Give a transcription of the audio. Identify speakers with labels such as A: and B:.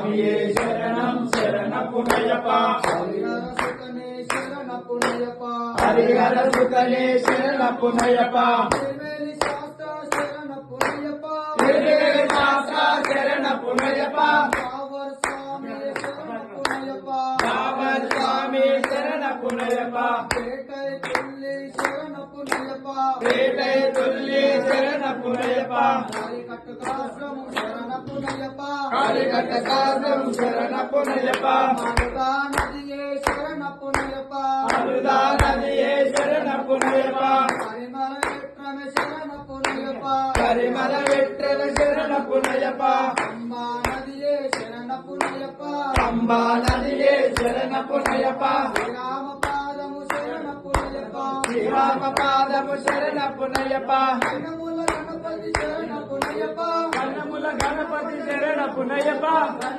A: స్వామియే శరణం శరణపునయప హరిహర సుతనే శరణపునయప తిరువేలి శాస్త్ర శరణపునయప బాబర్ స్వామి శరణపునయప పేటై తుల్లి శరణపునయప కాళికట్టకాశ్రము శరణపునయప అమృతా నదియే శరణపునయప కరిమల వెట్రమ శరణపునయప అంబా నదియే శరణపునయప శ్రీరామ పాదము శరణపునయప కన్నముల గణపతి శరణపునయప